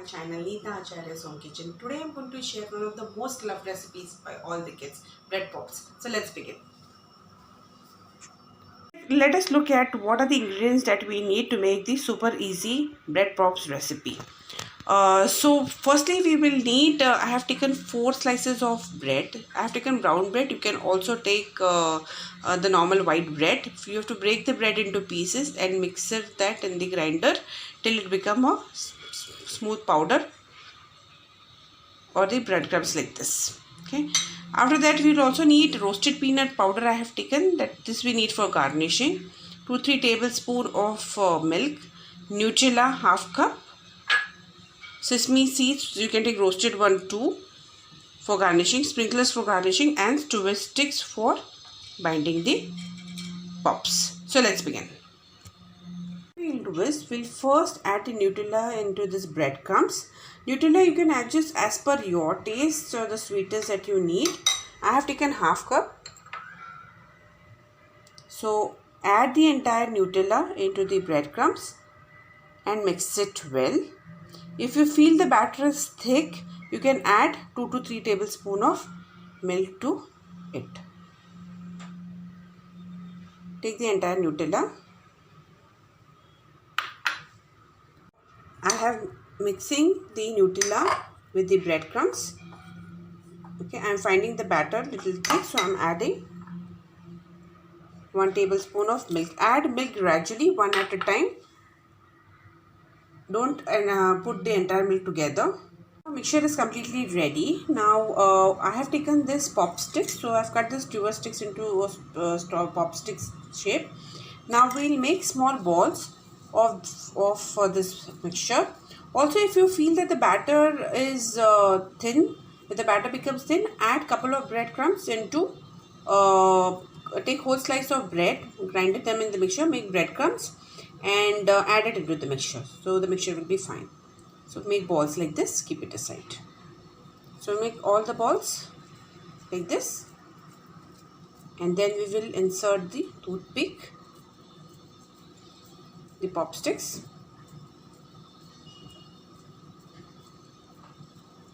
channel Neeta Acharya's Home Kitchen. Today I'm going to share one of the most loved recipes by all the kids, bread pops. So let's begin. Let us look at what are the ingredients that we need to make the super easy bread pops recipe. So firstly we will need, I have taken 4 slices of bread. I have taken brown bread. You can also take the normal white bread. You have to break the bread into pieces and mix that in the grinder till it become a smooth powder or the breadcrumbs like this. Okay. After that we will also need roasted peanut powder. I have taken that. This we need for garnishing. 2-3 tablespoons of milk, Nutella half cup, sesame seeds you can take roasted 1-2 for garnishing, sprinklers for garnishing, and twist sticks for binding the pops. So let's begin. What we'll do is we'll first add the Nutella into this breadcrumbs. Nutella you can adjust as per your taste or the sweetness that you need. I have taken half cup. So add the entire Nutella into the breadcrumbs and mix it well. If you feel the batter is thick, you can add 2 to 3 tablespoons of milk to it. Take the entire Nutella. I have mixing the Nutella with the breadcrumbs. Okay, I am finding the batter little thick, so I am adding 1 tablespoon of milk. Add milk gradually, one at a time. Don't put the entire milk together. Mixture is completely ready. Now I have taken this pop sticks, so I have cut this twist sticks into pop sticks shape. Now we will make small balls of this mixture. Also, if you feel that the batter is thin, if the batter becomes thin, add couple of breadcrumbs into take whole slice of bread, grind them in the mixture, make breadcrumbs, and add it into the mixture. So the mixture will be fine. So make balls like this, keep it aside. So make all the balls like this, and then we will insert the toothpick, the pop sticks.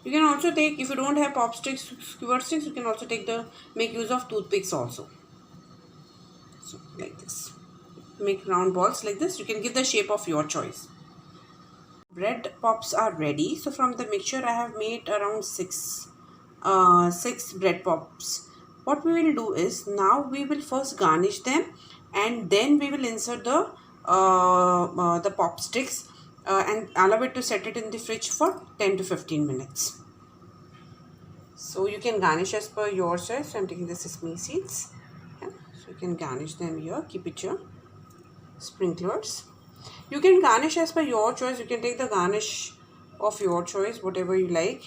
You can also take, if you don't have pop sticks, skewer sticks, you can also make use of toothpicks also. So like this. Make round balls like this. You can give the shape of your choice. Bread pops are ready. So from the mixture I have made around 6 bread pops. What we will do is, now we will first garnish them and then we will insert the pop sticks and allow it to set it in the fridge for 10 to 15 minutes. So you can garnish as per your choice. I'm taking the sesame seeds. Okay. So you can garnish them here. Keep it here. Sprinklers. You can garnish as per your choice. You can take the garnish of your choice, whatever you like.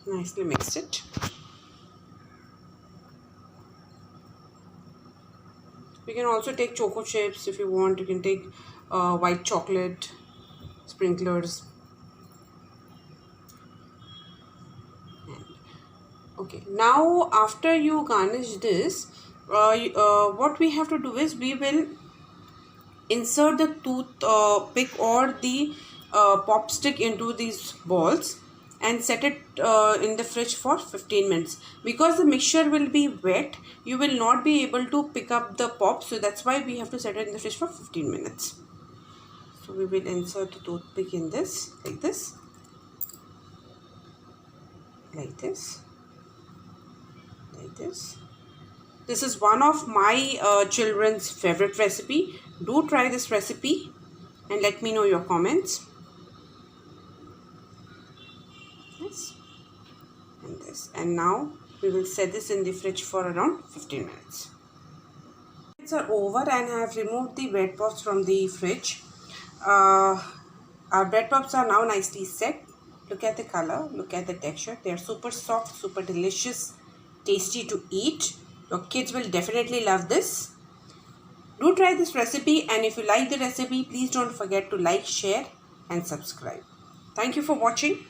Nicely mix it. You can also take choco chips if you want. You can take white chocolate sprinklers. Okay, now after you garnish this, what we have to do is we will insert the toothpick or the pop stick into these balls and set it in the fridge for 15 minutes. Because the mixture will be wet, you will not be able to pick up the pop, so that's why we have to set it in the fridge for 15 minutes. So we will insert the toothpick in this, like this, like this, like this. This is one of my children's favorite recipe. Do try this recipe and let me know your comments. This and this. And now we will set this in the fridge for around 15 minutes. It's over and I have removed the bread pops from the fridge. Our bread pops are now nicely set. Look at the color, look at the texture. They are super soft, super delicious, tasty to eat. Your kids will definitely love this. Do try this recipe, and if you like the recipe, please don't forget to like, share and subscribe. Thank you for watching.